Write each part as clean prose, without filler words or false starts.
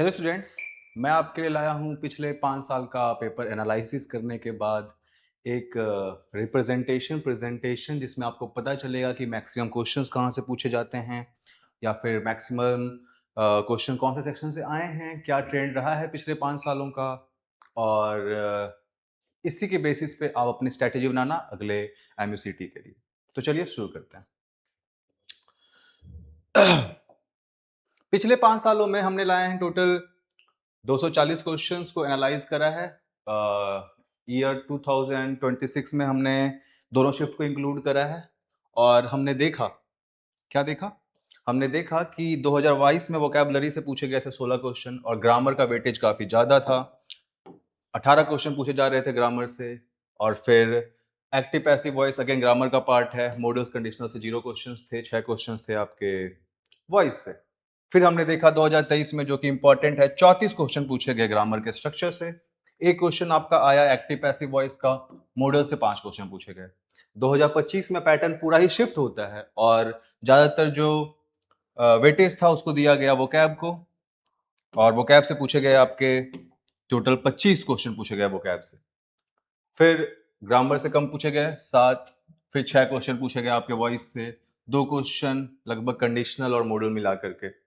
Hello students, मैं आपके लिए लाया हूँ पिछले 5 साल का पेपर एनालिसिस करने के बाद एक रिप्रेजेंटेशन प्रेजेंटेशन जिसमें आपको पता चलेगा कि मैक्सिमम क्वेश्चंस कहाँ से पूछे जाते हैं या फिर मैक्सिमम क्वेश्चन कौन से सेक्शन से आए हैं, क्या ट्रेंड रहा है पिछले 5 सालों का। और इसी के बेसिस पे आप अपनी स्ट्रैटेजी बनाना अगले एमयूसीटी के लिए। तो चलिए शुरू करते हैं। पिछले 5 सालों में हमने लाए हैं टोटल 240 क्वेश्चंस को एनालाइज करा है। ईयर 2026 में हमने दोनों शिफ्ट को इंक्लूड करा है और हमने देखा, क्या देखा? हमने देखा कि 2022 में वोकैबुलरी से पूछे गए थे 16 क्वेश्चन और ग्रामर का वेटेज काफी ज्यादा था। 18 क्वेश्चन पूछे जा रहे थे ग्रामर से। और फिर active passive voice again grammar का पार्ट है, मॉडल्स कंडीशनल से 0 क्वेश्चंस थे, 6 क्वेश्चंस थे आपके वॉइस से। फिर हमने देखा 2023 में, जो कि इंपॉर्टेंट है, 34 क्वेश्चन पूछे गए ग्रामर के स्ट्रक्चर से। एक क्वेश्चन आपका आया एक्टिव पैसिव वॉइस का, मॉडल से 5 क्वेश्चन पूछे गए। 2025 में पैटर्न पूरा ही शिफ्ट होता है और ज्यादातर जो वेटेज था उसको दिया गया वोकैब को, और वोकैब से पूछे गए आपके टोटल 25 क्वेश्चन पूछे गए वोकैब से। फिर ग्रामर से कम पूछे गए 7, फिर 6 क्वेश्चन पूछे गए आपके वॉइस से, 2 क्वेश्चन लगभग कंडीशनल और मॉडल मिला करके।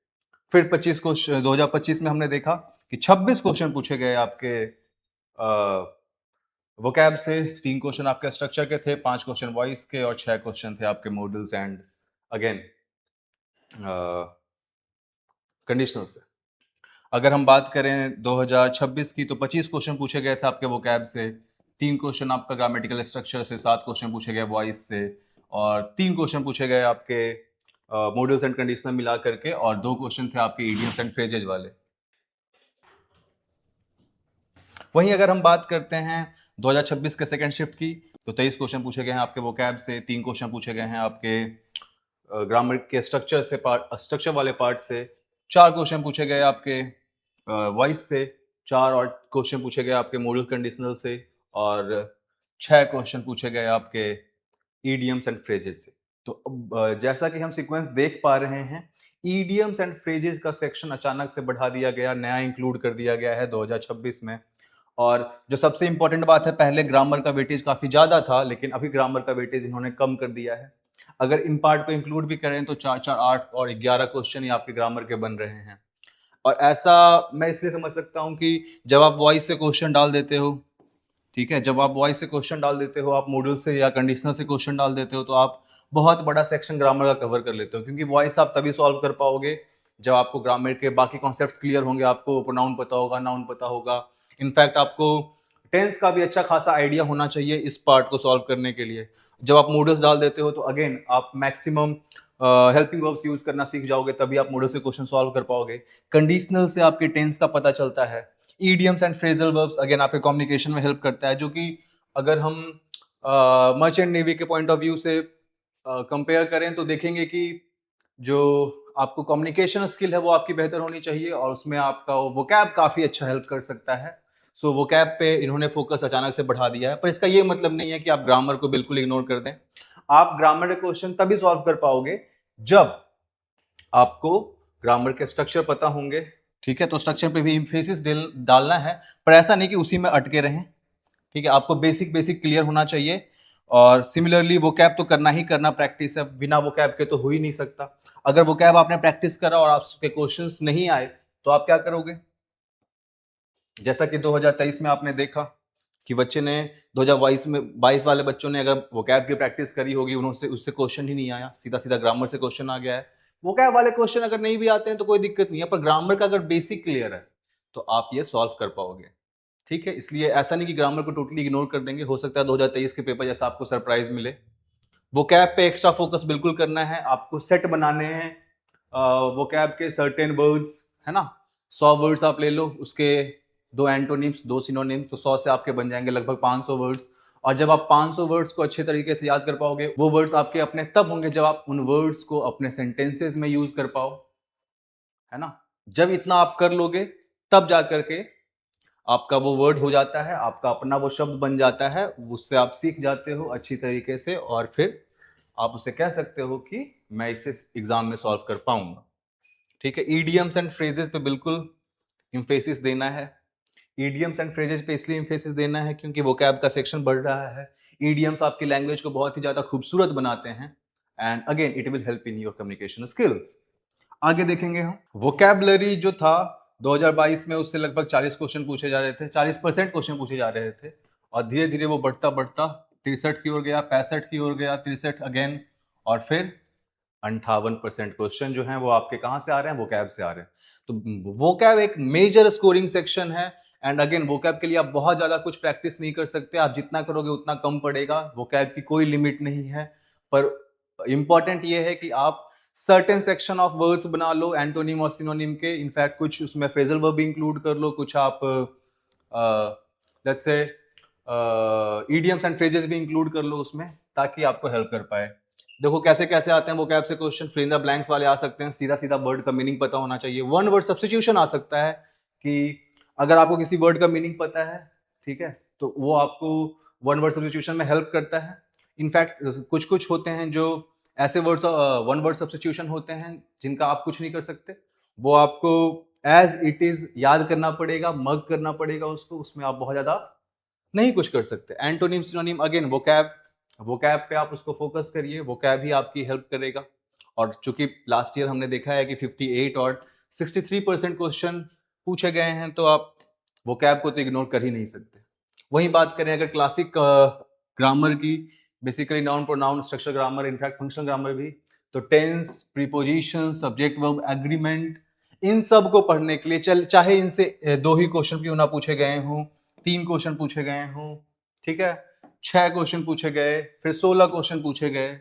फिर 25 क्वेश्चन 2025 में हमने देखा कि 26 क्वेश्चन पूछे गए आपके वोकैब से, 3 क्वेश्चन आपके स्ट्रक्चर के थे, 5 क्वेश्चन वॉइस के और 6 क्वेश्चन थे आपके मॉडल्स एंड अगेन कंडीशनल से। अगर हम बात करें 2026 की, तो 25 क्वेश्चन पूछे गए थे आपके वोकैब से, 3 क्वेश्चन आपका ग्रामेटिकल स्ट्रक्चर से, 7 क्वेश्चन पूछे गए वॉइस से और 3 क्वेश्चन पूछे गए आपके मॉडल्स एंड कंडीशनल मिला करके, और 2 क्वेश्चन थे आपके इडियम्स एंड फ्रेजेज वाले। वहीं अगर हम बात करते हैं 2026 के सेकंड शिफ्ट की, तो 23 क्वेश्चन पूछे गए हैं आपके वोकैब से, 3 क्वेश्चन पूछे गए हैं आपके ग्रामर के स्ट्रक्चर से, स्ट्रक्चर वाले पार्ट से, 4 क्वेश्चन पूछे गए आपके वॉइस से, 4 और क्वेश्चन पूछे गए आपके मॉडल कंडीशनल से और 6 क्वेश्चन पूछे गए आपके ईडियम्स एंड फ्रेजेस से। तो अब जैसा कि हम सीक्वेंस देख पा रहे हैं, ईडियम्स एंड फ्रेजेस का सेक्शन अचानक से बढ़ा दिया गया, नया इंक्लूड कर दिया गया है 2026 में। और जो सबसे इंपॉर्टेंट बात है, पहले ग्रामर का वेटेज काफी ज्यादा था, लेकिन अभी ग्रामर का वेटेज इन्होंने कम कर दिया है। अगर इन पार्ट को इंक्लूड भी करें तो 4 4 8 और 11 क्वेश्चन ही आपके ग्रामर के बन रहे हैं। और ऐसा मैं इसलिए समझ सकता हूं कि जब आप वॉइस से क्वेश्चन डाल देते हो, ठीक है, जब आप वॉइस से क्वेश्चन डाल देते हो, आप मॉडल से या कंडीशनल से क्वेश्चन डाल देते हो, तो आप बहुत बड़ा सेक्शन ग्रामर का कवर कर लेते हो, क्योंकि वॉइस आप तभी सॉल्व कर पाओगे जब आपको ग्रामर के बाकी कॉन्सेप्ट्स क्लियर होंगे, आपको प्रोनाउन पता होगा, नाउन पता होगा। इनफैक्ट आपको टेंस का भी अच्छा खासा आइडिया होना चाहिए इस पार्ट को सॉल्व करने के लिए। जब आप मॉडल्स डाल देते हो तो अगेन आप मैक्सिमम हेल्पिंग वर्ब्स यूज करना सीख जाओगे, तभी आप मॉडल से क्वेश्चन सॉल्व कर पाओगे। कंडीशनल से आपके टेंस का पता चलता है। Idioms and phrasal verbs again आपके कम्युनिकेशन में हेल्प करता है, जो कि अगर हम मर्चेंट नेवी के पॉइंट ऑफ व्यू से कंपेयर करें तो देखेंगे कि जो आपको कम्युनिकेशन स्किल है वो आपकी बेहतर होनी चाहिए और उसमें आपका वोकैब काफी अच्छा हेल्प कर सकता है। सो वोकैब पे इन्होंने फोकस अचानक से बढ़ा दिया है, पर इसका ये मतलब नहीं है कि आप ग्रामर को बिल्कुल इग्नोर कर दें। आप ग्रामर के क्वेश्चन तभी सॉल्व कर पाओगे जब आपको ग्रामर के स्ट्रक्चर पता होंगे, ठीक है। तो स्ट्रक्चर पे भी इंफेसिस डालना है, पर ऐसा नहीं कि उसी में अटके रहें, ठीक है। आपको बेसिक बेसिक क्लियर होना चाहिए। और सिमिलरली वोकैब तो करना ही करना, प्रैक्टिस है, बिना वोकैब के तो हो ही नहीं सकता। अगर वोकैब आपने प्रैक्टिस करा और आपके क्वेश्चंस नहीं आए तो आप क्या करोगे? जैसा कि 2023 में आपने देखा कि बच्चे ने 2022 वाले बच्चों ने अगर वोकैब की प्रैक्टिस करी होगी, उन्होंने उससे क्वेश्चन ही नहीं आया, सीधा सीधा ग्रामर से क्वेश्चन आ गया है। वोकैब वाले क्वेश्चन अगर नहीं भी आते हैं तो कोई दिक्कत नहीं है, पर ग्रामर का अगर बेसिक क्लियर है तो आप ये सॉल्व कर पाओगे, ठीक है। इसलिए ऐसा नहीं कि ग्रामर को टोटली इग्नोर कर देंगे, हो सकता है 2023 के पेपर जैसा आपको सरप्राइज मिले। वोकैब पे एक्स्ट्रा फोकस बिल्कुल करना है, आपको सेट बनाने हैं वोकैब के सर्टेन वर्ड्स, है ना। 100 वर्ड्स आप ले लो, उसके 2 एंटोनिम्स, 2 सिनोनिम्स, तो 100 से आपके बन जाएंगे लगभग 500 वर्ड्स। और जब आप 500 वर्ड्स को अच्छे तरीके से याद कर पाओगे, वो वर्ड्स आपके अपने तब होंगे जब आप उन वर्ड्स को अपने सेंटेंसेस में यूज कर पाओ, है ना। जब इतना आप कर लोगे तब जा करके आपका वो वर्ड हो जाता है, आपका अपना वो शब्द बन जाता है, उससे आप सीख जाते हो अच्छी तरीके से और फिर आप उसे कह सकते हो कि मैं इसे एग्जाम में सॉल्व कर पाऊंगा, ठीक है। ईडियम्स एंड फ्रेजेस पे बिल्कुल इम्फेसिस देना है। ईडियम्स एंड फ्रेजेस पे इसलिए इम्फेसिस देना है क्योंकि वोकैब का सेक्शन बढ़ रहा है। ईडियम्स आपकी लैंग्वेज को बहुत ही ज्यादा खूबसूरत बनाते हैं and again it will help in your communication skills. आगे देखेंगे हम वोकैबलरी जो था 2022 में, उससे लगभग 40 क्वेश्चन पूछे जा रहे थे, 40% क्वेश्चन पूछे जा रहे थे और धीरे धीरे वो बढ़ता बढ़ता 63 की ओर गया, 65 की ओर गया, 63 अगेन, और फिर 58% क्वेश्चन जो हैं वो आपके कहां से आ रहे हैं, वोकैब से आ रहे हैं। तो वोकैब एक मेजर स्कोरिंग सेक्शन है एंड अगेन वोकैब के लिए आप बहुत ज्यादा कुछ प्रैक्टिस नहीं कर सकते, आप जितना करोगे उतना कम पड़ेगा, वोकैब की कोई लिमिट नहीं है। पर इंपॉर्टेंट ये है कि आप सर्टेन सेक्शन ऑफ वर्ड्स बना लो एंटोनिम और सिनोनिम के, इनफैक्ट कुछ उसमें फ्रेजल वर्ब भी इंक्लूड कर लो, कुछ आप let's say idioms and phrases भी इंक्लूड कर लो उसमें, ताकि आपको हेल्प कर पाए। देखो कैसे कैसे आते हैं वोकैब से question, fill in the blanks वाले आ सकते हैं, सीधा सीधा वर्ड का मीनिंग पता होना चाहिए। वन वर्ड सब्स्टिट्यूशन आ सकता है कि अगर आपको किसी वर्ड का मीनिंग पता है, ठीक है, तो वो आपको वन वर्ड सब्स्टिट्यूशन में हेल्प करता है। इनफैक्ट कुछ कुछ होते हैं जो ऐसे वर्ड्स वन वर्ड सब्स्टिट्यूशन होते हैं जिनका आप कुछ नहीं कर सकते, वो आपको एज इट इज याद करना पड़ेगा, मग करना पड़ेगा उसको, उसमें आप बहुत ज्यादा नहीं कुछ कर सकते। एंटोनिम सिनोनिम अगेन वोकैब पे आप उसको फोकस करिए, वोकैब ही आपकी हेल्प करेगा। और चूंकि लास्ट ईयर हमने देखा है कि 58 और 63% क्वेश्चन पूछे गए हैं, तो आप वोकैब को तो इग्नोर कर ही नहीं सकते। वही बात करें अगर क्लासिक ग्रामर की, basically noun pronoun structure grammar, in fact functional grammar भी, तो tense, preposition, subject verb, agreement, इन सब को पढ़ने के लिए चाहे इनसे 2 ही क्वेश्चन क्यों ना पूछे गए हों, 3 क्वेश्चन पूछे गए हों, ठीक है, 6 क्वेश्चन पूछे गए, फिर 16 क्वेश्चन पूछे गए,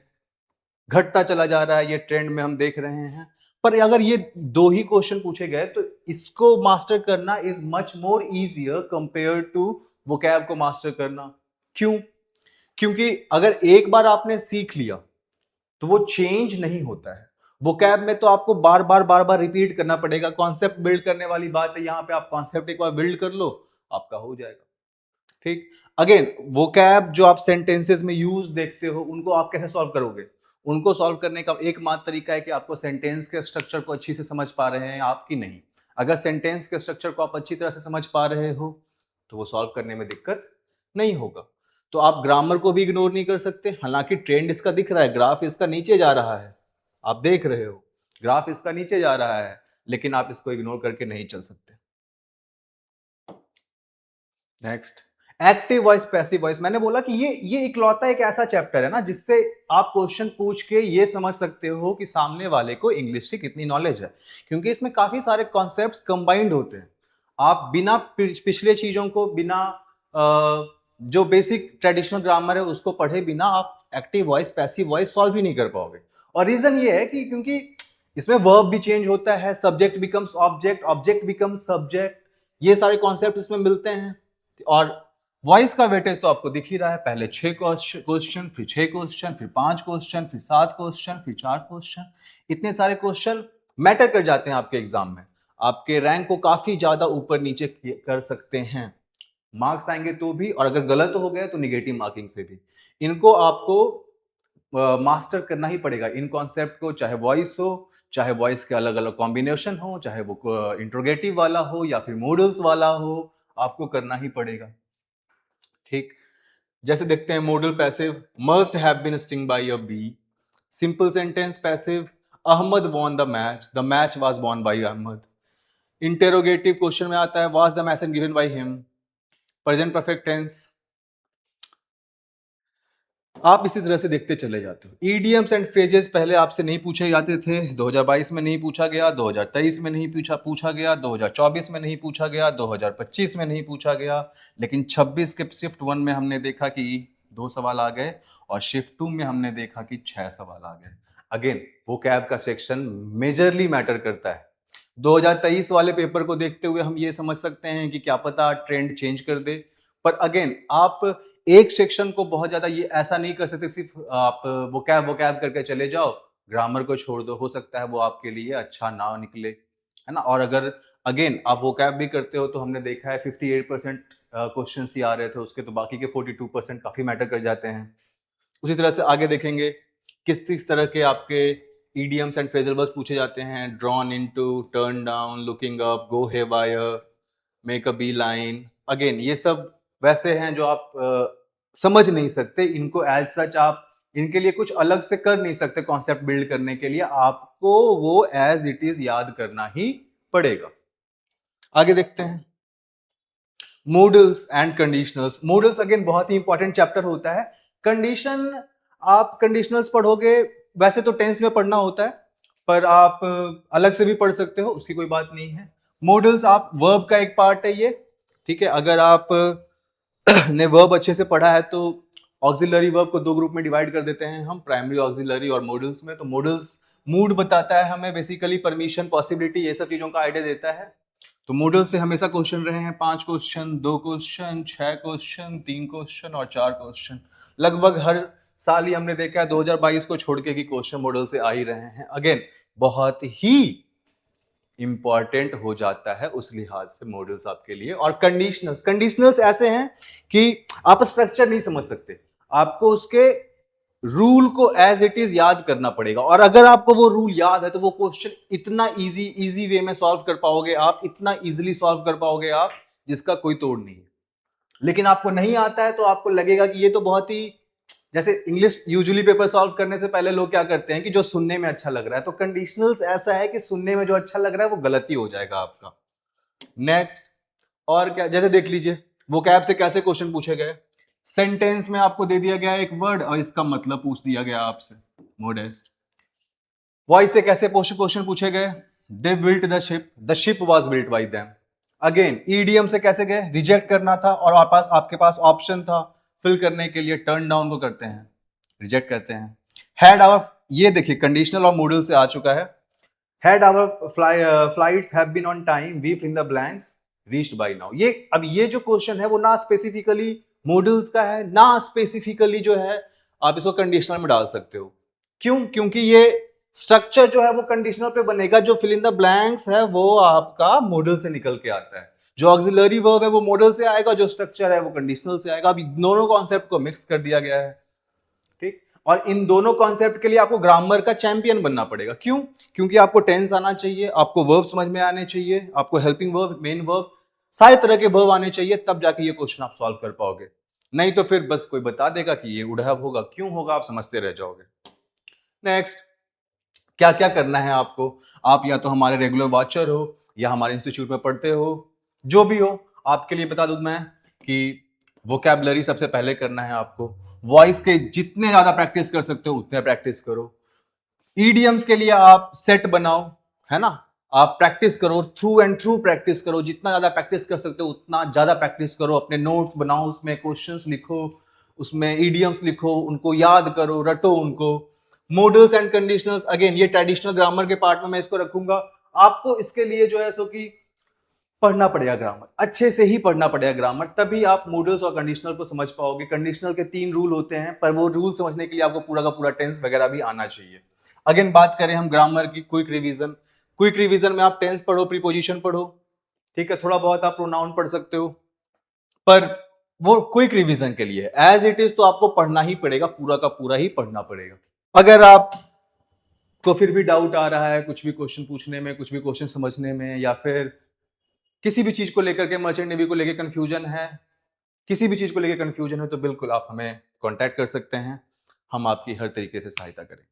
घटता चला जा रहा है, ये ट्रेंड में हम देख रहे हैं। पर अगर ये 2 ही क्वेश्चन पूछे गए तो इसको मास्टर करना is much more easier compare to vocab को मास्टर करना। क्यों? क्योंकि अगर एक बार आपने सीख लिया तो वो चेंज नहीं होता है। वोकैब में तो आपको बार बार रिपीट करना पड़ेगा, कॉन्सेप्ट बिल्ड करने वाली बात है, यहां पे आप कॉन्सेप्ट एक बार बिल्ड कर लो, आपका हो जाएगा। ठीक, अगेन वोकैब जो आप सेंटेंसेस में यूज देखते हो, उनको आप कैसे सॉल्व करोगे? उनको सॉल्व करने का एकमात्र तरीका है कि आपको सेंटेंस के स्ट्रक्चर को अच्छी से समझ पा रहे हैं आप कि नहीं। अगर सेंटेंस के स्ट्रक्चर को आप अच्छी तरह से समझ पा रहे हो तो वो सॉल्व करने में दिक्कत नहीं होगा। तो आप ग्रामर को भी इग्नोर नहीं कर सकते, हालांकि ट्रेंड इसका दिख रहा है, ग्राफ इसका नीचे जा रहा है, आप देख रहे हो ग्राफ इसका नीचे जा रहा है, लेकिन आप इसको इग्नोर करके नहीं चल सकते। Next, active voice, passive voice. मैंने बोला कि ये इकलौता एक ऐसा चैप्टर है ना जिससे आप क्वेश्चन पूछ के ये समझ सकते हो कि सामने वाले को इंग्लिश की कितनी नॉलेज है, क्योंकि इसमें काफी सारे कॉन्सेप्ट्स कंबाइंड होते हैं। आप बिना पिछले चीजों को, बिना जो बेसिक ट्रेडिशनल ग्रामर है उसको पढ़े बिना आप active voice passive voice solve ही नहीं कर पाओगे। और रीजन ये है कि क्योंकि इसमें वर्ब भी चेंज होता है, subject becomes object, object becomes subject, ये सारे कॉन्सेप्ट इसमें मिलते हैं। और वॉइस का वेटेज तो आपको दिख ही रहा है, पहले 6 क्वेश्चन, फिर 6 क्वेश्चन, फिर 5 क्वेश्चन, फिर 7 क्वेश्चन, फिर 4 क्वेश्चन। इतने सारे क्वेश्चन मैटर कर जाते हैं आपके एग्जाम में, आपके रैंक को काफी ज्यादा ऊपर नीचे कर सकते हैं। मार्क्स आएंगे तो भी, और अगर गलत हो गए तो निगेटिव मार्किंग से भी। इनको आपको मास्टर करना ही पड़ेगा, इन कॉन्सेप्ट को, चाहे वॉइस हो, चाहे वॉइस के अलग अलग कॉम्बिनेशन हो, चाहे वो इंट्रोगेटिव वाला हो या फिर मॉडल्स वाला हो, आपको करना ही पड़ेगा। ठीक, जैसे देखते हैं modal passive, must have been sting by a bee. Simple sentence passive, Ahmad won the match was won by Ahmad. Interrogative question में आता है was the message given by him. Present perfect tense. आप इसी तरह से देखते चले जाते हो। ईडियम्स एंड फ्रेजेस पहले आपसे नहीं पूछे जाते थे, 2022 में नहीं पूछा गया, 2023 में नहीं पूछा गया, 2024 में नहीं पूछा गया, 2025 में नहीं पूछा गया, लेकिन 26 के शिफ्ट 1 में हमने देखा कि 2 सवाल आ गए और शिफ्ट 2 में हमने देखा कि 6 सवाल आ गए। अगेन वोकैब का सेक्शन मेजरली मैटर करता है। 2023 वाले पेपर को देखते हुए हम ये समझ सकते हैं कि क्या पता ट्रेंड चेंज कर दे, पर अगेन आप एक सेक्शन को बहुत ज्यादा ये ऐसा नहीं कर सकते सिर्फ आप वोकैब करके चले जाओ, ग्रामर को छोड़ दो, हो सकता है वो आपके लिए अच्छा ना निकले, है ना। और अगर अगेन आप वोकैब भी करते हो तो हमने देखा है 58% क्वेश्चन ही आ रहे थे उसके, तो बाकी के 42% काफी मैटर कर जाते हैं। उसी तरह से आगे देखेंगे किस किस तरह के आपके ईडियम्स एंड फ्रेजल वर्ब्स पूछे जाते हैं, drawn into, turn down, looking up, go haywire, make a bee line, again ये सब वैसे हैं जो आप समझ नहीं सकते, इनको एज सच आप इनके लिए कुछ अलग से कर नहीं सकते कॉन्सेप्ट बिल्ड करने के लिए, आपको वो एज इट इज याद करना ही पड़ेगा। आगे देखते हैं models and conditionals. Models again बहुत ही इंपॉर्टेंट चैप्टर होता है। कंडीशन, आप कंडीशनल्स पढ़ोगे, वैसे तो टेंस में पढ़ना होता है, पर आप अलग से भी पढ़ सकते हो, उसकी कोई बात नहीं है। मॉडल्स आप वर्ब का एक पार्ट है ये, ठीक है। अगर आप ने वर्ब अच्छे से पढ़ा है तो ऑक्सिलरी वर्ब को दो ग्रुप में डिवाइड कर देते हैं हम, प्राइमरी ऑक्सिलरी और मॉडल्स में। तो मॉडल्स मूड बताता है हमें, बेसिकली परमिशन, पॉसिबिलिटी, ये सब चीजों का आइडिया देता है। तो मॉडल से हमेशा क्वेश्चन रहे हैं 5 क्वेश्चन, 2 क्वेश्चन, 6 क्वेश्चन, 3 क्वेश्चन और 4 क्वेश्चन। लगभग हर साल ही हमने देखा है 2022 को छोड़ के कि क्वेश्चन मॉडल से आ ही रहे हैं। अगेन बहुत ही इंपॉर्टेंट हो जाता है उस लिहाज से मॉडल्स आपके लिए। और कंडीशनल्स, कंडीशनल्स ऐसे हैं कि आप स्ट्रक्चर नहीं समझ सकते, आपको उसके रूल को एज इट इज याद करना पड़ेगा। और अगर आपको वो रूल याद है तो वो क्वेश्चन इतना इजी वे में सॉल्व कर पाओगे आप, इतना इजीली सॉल्व कर पाओगे आप, जिसका कोई तोड़ नहीं है। लेकिन आपको नहीं आता है तो आपको लगेगा कि ये तो बहुत ही, जैसे इंग्लिश यूजुअली पेपर सॉल्व करने से पहले लोग क्या करते हैं कि जो सुनने में अच्छा लग रहा है, तो कंडीशनल्स ऐसा है कि सुनने में जो अच्छा लग रहा है वो गलती हो जाएगा आपका। नेक्स्ट, और क्या, जैसे देख लीजिए वोकैब से कैसे क्वेश्चन पूछे गए। सेंटेंस में आपको दे दिया गया एक वर्ड और इसका मतलब पूछ दिया गया आपसे, मोडेस्ट। वॉइस से कैसे क्वेश्चन पूछे गए, they built the ship was built by them. Again EDM से कैसे गए, रिजेक्ट करना था और आपके पास ऑप्शन था फिल करने के लिए, टर्न डाउन को करते हैं, रिजेक्ट करते हैं। हैड आवर, ये देखिए कंडीशनल और मॉडल से आ चुका है। Had our flights have been on time, we fill in the blanks, reached by now. ये अब ये जो क्वेश्चन है वो ना स्पेसिफिकली मॉडल्स का है, ना स्पेसिफिकली जो है आप इसको कंडीशनल में डाल सकते हो। क्यों? क्योंकि ये स्ट्रक्चर जो है वो कंडीशनल पे बनेगा, जो फिल इन द ब्लैंक्स है वो आपका मॉडल से निकल के आता है, जो ऑक्सिलरी वर्ब है वो मॉडल से आएगा, जो स्ट्रक्चर है वो कंडीशनल से आएगा। अभी दोनों कॉन्सेप्ट को मिक्स कर दिया गया है, ठीक। और इन दोनों कॉन्सेप्ट के लिए आपको ग्रामर का चैंपियन बनना पड़ेगा। क्यों? क्योंकि आपको टेंस आना चाहिए, आपको वर्ब समझ में आने चाहिए, आपको हेल्पिंग वर्ब, मेन वर्ब, सारे तरह के वर्ब आने चाहिए, तब जाके ये क्वेश्चन आप सॉल्व कर पाओगे। नहीं तो फिर बस कोई बता देगा कि ये उड़हब होगा, क्यों होगा, आप समझते रह जाओगे। नेक्स्ट, क्या क्या करना है आपको, आप या तो हमारे रेगुलर वॉचर हो या हमारे इंस्टीट्यूट में पढ़ते हो, जो भी हो, आपके लिए बता दूं मैं कि वोकैबुलरी सबसे पहले करना है आपको। वॉइस के जितने ज्यादा प्रैक्टिस कर सकते हो उतने प्रैक्टिस करो। ईडीएम्स के लिए आप सेट बनाओ, है ना, आप प्रैक्टिस करो, थ्रू एंड थ्रू प्रैक्टिस करो, जितना ज्यादा प्रैक्टिस कर सकते हो उतना ज्यादा प्रैक्टिस करो। अपने नोट्स बनाओ, उसमें क्वेश्चंस लिखो, उसमें ईडीएम्स लिखो, उनको याद करो, रटो उनको। मॉडल्स एंड कंडीशनल्स, अगेन ये ट्रेडिशनल ग्रामर के पार्ट में मैं इसको रखूंगा। आपको इसके लिए जो है सो कि पढ़ना पड़ेगा ग्रामर, अच्छे से ही पढ़ना पड़ेगा ग्रामर, तभी आप मॉडल्स और कंडीशनल को समझ पाओगे। कंडीशनल के 3 रूल होते हैं, पर वो रूल समझने के लिए आपको पूरा का पूरा टेंस वगैरह भी आना चाहिए। अगेन बात करें हम ग्रामर की, क्विक रिवीजन, क्विक रिवीजन में आप टेंस पढ़ो, प्रीपोजिशन पढ़ो, ठीक है, थोड़ा बहुत आप प्रोनाउन पढ़ सकते हो, पर वो क्विक रिवीजन के लिए। एज इट इज तो आपको पढ़ना ही पड़ेगा, पूरा का पूरा ही पढ़ना पड़ेगा। अगर आप को फिर भी डाउट आ रहा है कुछ भी क्वेश्चन पूछने में, कुछ भी क्वेश्चन समझने में, या फिर किसी भी चीज को लेकर के, मर्चेंट नेवी को लेकर कंफ्यूजन है, किसी भी चीज को लेकर कंफ्यूजन है, तो बिल्कुल आप हमें कांटेक्ट कर सकते हैं, हम आपकी हर तरीके से सहायता करेंगे।